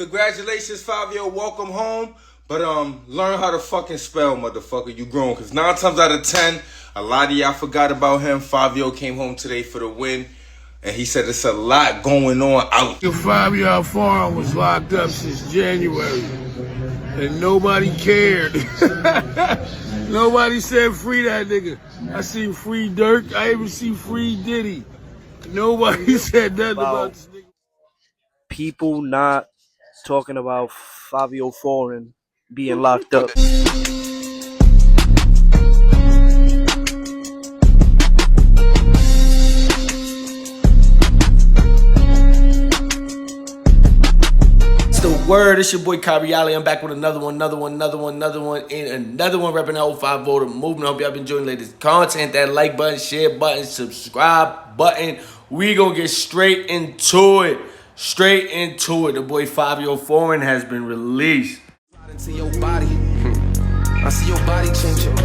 Congratulations, Fivio. Welcome home. But learn how to fucking spell, motherfucker. You grown. Cause 9 times out of 10, a lot of y'all forgot about him. Fivio came home today for the win. And he said it's a lot going on out. Fivio Foreign was locked up since January. And nobody cared. Nobody said free that nigga. I see free Dirk. I even see free Diddy. Nobody said nothing about this nigga. People not talking about Fivio Foreign being locked up. Word, it's your boy Kha.reality. I'm back with another one, and another one repping the 050 voter movement. Hope y'all been enjoying the latest content. That like button, share button, subscribe button. We gonna get straight into it. The boy Fivio Foreign has been released. Into your body. I see your body changing.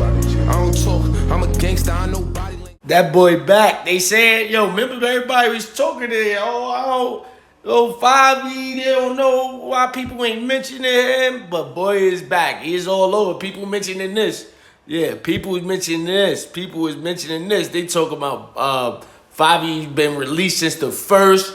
I don't talk, I'm a gangster, I know body language. That boy back. They said, yo, remember everybody was talking there. Fivio, they don't know why people ain't mentioning him, but boy is back. He is all over. People mentioning this. Yeah, people is mentioning this. They talk about Fivio's been released since the first.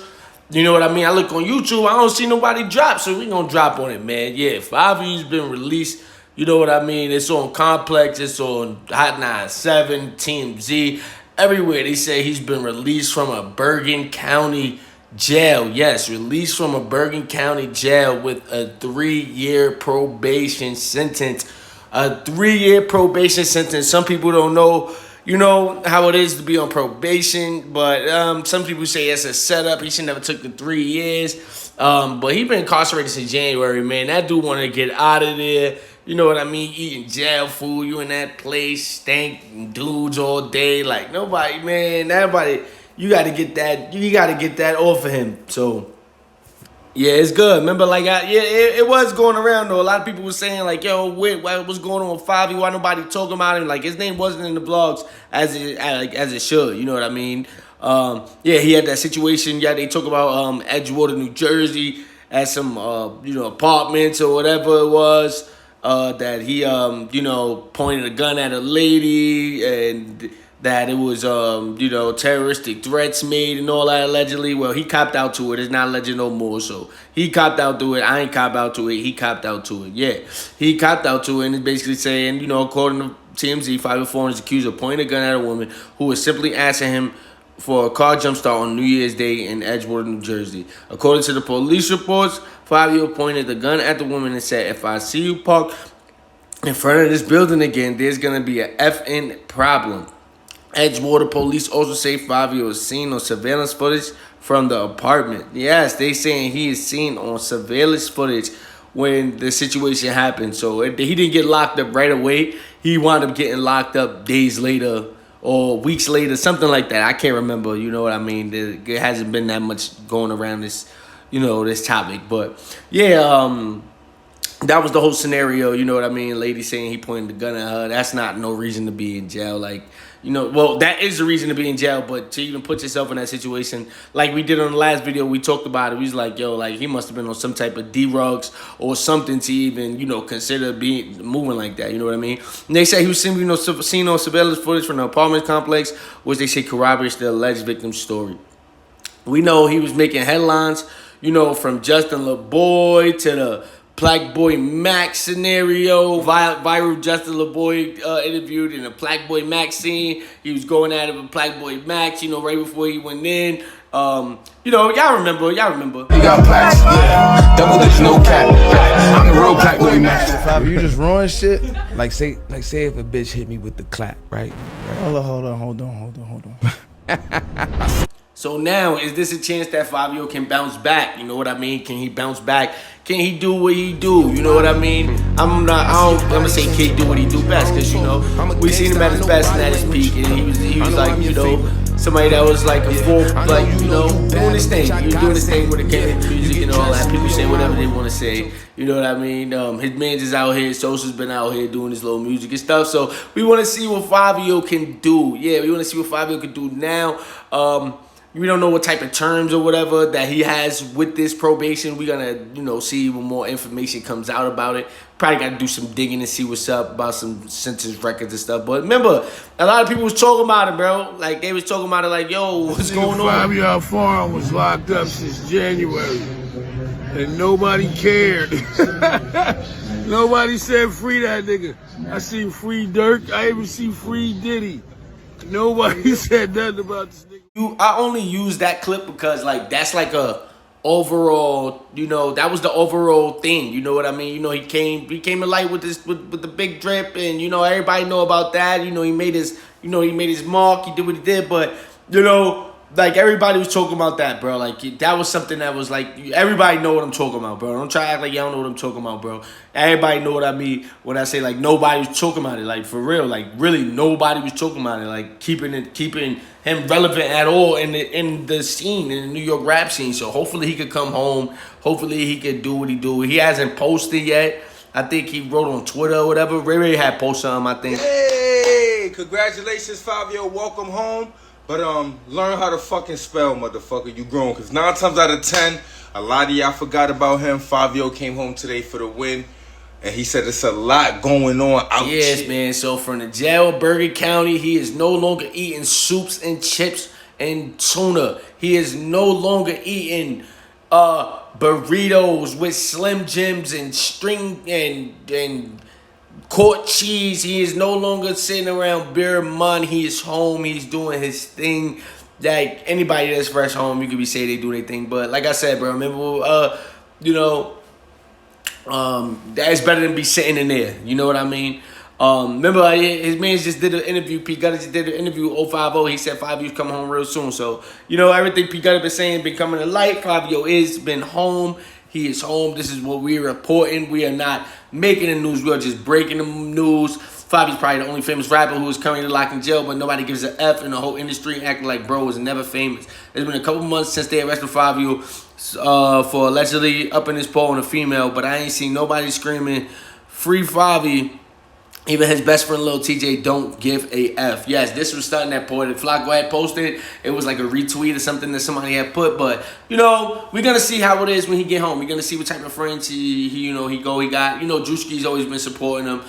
You know what I mean? I look on YouTube, I don't see nobody drop, so we gonna drop on it, man. Yeah, Fivio's been released. You know what I mean? It's on Complex, it's on Hot 97, TMZ, everywhere. They say he's been released from a Bergen County jail. Yes, released from a Bergen County jail with a 3-year probation sentence. A 3-year probation sentence. Some people don't know, you know, how it is to be on probation, but some people say it's a setup. He should never took the 3 years. But he been incarcerated since January, man. That dude wanted to get out of there. You know what I mean? Eating jail food. You in that place, stank dudes all day. Like, nobody, man, everybody. You got to get that off of him. So, yeah, it's good. Remember, like, it was going around, though. A lot of people were saying, like, yo, what's going on with Fivio? Why nobody talking about him? Like, his name wasn't in the vlogs as it should. You know what I mean? Yeah, he had that situation. Yeah, they talk about Edgewater, New Jersey, at some, apartments or whatever it was, that he, pointed a gun at a lady and that it was, terroristic threats made and all that allegedly. Well, he copped out to it. It's not alleged no more. So he copped out to it. I ain't copped out to it. He copped out to it. Yeah, he copped out to it and it's basically saying, according to TMZ, Fivio Foreign is accused of pointing a gun at a woman who was simply asking him for a car jumpstart on New Year's Day in Edgewater, New Jersey. According to the police reports, Fivio pointed the gun at the woman and said, "If I see you park in front of this building again, there's going to be a effing problem." Edgewater police also say Fivio is seen on surveillance footage from the apartment. Yes, they saying he is seen on surveillance footage when the situation happened. So he didn't get locked up right away. He wound up getting locked up days later or weeks later, something like that. I can't remember. You know what I mean? There hasn't been that much going around this, this topic. But yeah, that was the whole scenario. You know what I mean? Lady saying he pointed the gun at her. That's not no reason to be in jail. Like, well, that is the reason to be in jail, but to even put yourself in that situation, like we did on the last video, we talked about it. We was like, yo, like he must have been on some type of D-rugs or something to even, consider moving like that. You know what I mean? And they say he was seen on surveillance footage from the apartment complex, which they say corroborates the alleged victim's story. We know he was making headlines, from Justin LaBoy to the Black Boy Max scenario, viral Justin LaBoy interviewed in a Black Boy Max scene. He was going at it with Black Boy Max, right before he went in. Y'all remember. You got plaques, yeah. Double digits, no cap. I'm the real Black Boy Max. Fivio, you just ruin shit. Like say if a bitch hit me with the clap, right? Hold on. So now, is this a chance that Fivio can bounce back? You know what I mean? Can he bounce back? Can he do what he do? You know what I mean? I'm gonna say can he do what he do best, because we seen him at his best and at his peak, and he was like, somebody that was like a full, like, doing his thing. He was doing his thing when it came to music and all that. People say whatever they want to say. You know what I mean? His man's is out here. Sosa's been out here doing his little music and stuff. So we want to see what Fivio can do. Yeah, we want to see what Fivio can do now. we don't know what type of terms or whatever that he has with this probation. We're gonna, see when more information comes out about it. Probably got to do some digging and see what's up about some sentence records and stuff. But remember, a lot of people was talking about it, bro. Like they was talking about it, like, yo, what's going on? Fivio Foreign was locked up since January, and nobody cared. Nobody said free that nigga. I seen free Dirk. I even see free Diddy. Nobody said nothing about this nigga. I only use that clip because like that's like a overall, that was the overall thing. You know what I mean? He came to light with this with the big drip, and everybody know about that. He made his mark. He did what he did, but like everybody was talking about that, bro. Like that was something that was like everybody know what I'm talking about, bro. Don't try to act like y'all know what I'm talking about, bro. Everybody know what I mean when I say like nobody was talking about it. Like for real, like really nobody was talking about it. Like keeping him relevant at all in the scene, in the New York rap scene. So hopefully he could come home. Hopefully he could do what he do. He hasn't posted yet. I think he wrote on Twitter or whatever. Ray Ray had posted him, I think. Hey, congratulations, Fivio. Welcome home. But learn how to fucking spell, motherfucker. You grown. Because 9 times out of 10, a lot of y'all forgot about him. Fivio came home today for the win. And he said it's a lot going on out here. Yes, man. So from the jail of Bergen County, he is no longer eating soups and chips and tuna. He is no longer eating burritos with Slim Jims and string and court cheese. He is no longer sitting around beer money. He is home. He's doing his thing. Like anybody that's fresh home, you could be say they do their thing. But like I said, bro, remember, that's better than be sitting in there. You know what I mean? Remember, his man just did an interview. P. Gutter just did an interview 050. He said Fivio's coming home real soon. So, everything P. Gutter been saying been coming to light. Fivio is been home. He is home. This is what we're reporting. We are not making the news. We are just breaking the news. Fivio's probably the only famous rapper who is currently locked in jail, but nobody gives an F in the whole industry, acting like bro was never famous. It's been a couple months since they arrested Fivio for allegedly upping his pole on a female, but I ain't seen nobody screaming, free Fivio. Even his best friend Lil TJ don't give a F. Yes, this was starting that point. Flacco had posted, it was like a retweet or something that somebody had put. But we're gonna see how it is when he get home. We're gonna see what type of friends he got. Drewski's always been supporting him.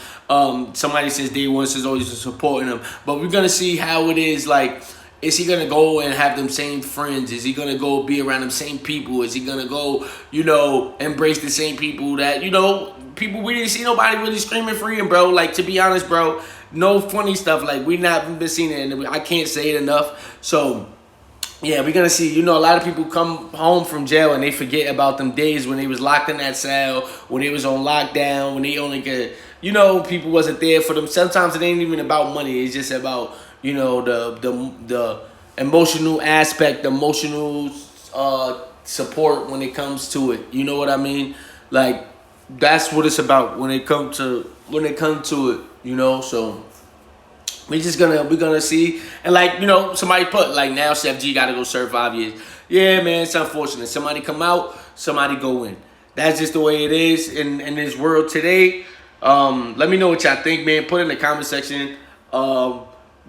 Somebody since day one has always been supporting him. But we're gonna see how it is. Like, is he gonna go and have them same friends? Is he gonna go be around them same people? Is he gonna go, embrace the same people that people? We didn't see nobody really screaming freedom, bro. Like, to be honest, bro, no funny stuff. Like, we not been seeing it, and I can't say it enough. So, yeah, we're gonna see. A lot of people come home from jail and they forget about them days when they was locked in that cell, when they was on lockdown, when they only could, people wasn't there for them. Sometimes it ain't even about money. It's just about, the emotional aspect, the emotional support when it comes to it. You know what I mean? Like, that's what it's about when it comes to it, So we're gonna see. And like, somebody put like now Chef G gotta go serve 5 years. Yeah, man, it's unfortunate. Somebody come out, somebody go in. That's just the way it is in this world today. Let me know what y'all think, man. Put it in the comment section.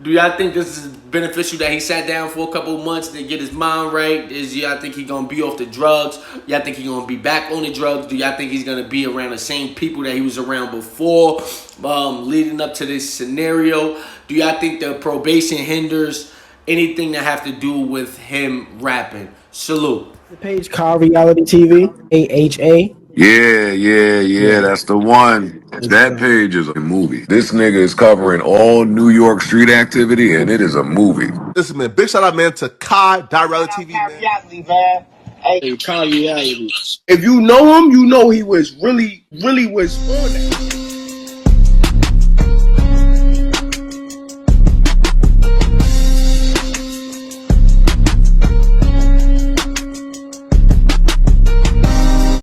Do y'all think this is beneficial that he sat down for a couple months to get his mind right? Y'all think he gonna be off the drugs? Y'all think he gonna be back on the drugs? Do y'all think he's gonna be around the same people that he was around before, leading up to this scenario? Do y'all think the probation hinders anything that have to do with him rapping? Salute. The page Kha.realityTV, AHA. Yeah, that's the one. That page is a movie. This nigga is covering all New York street activity, and it is a movie. Listen, man, big shout out, man, to Kha.realityTV, man. Hey, Kha.reality. If you know him, you know he was really was on that.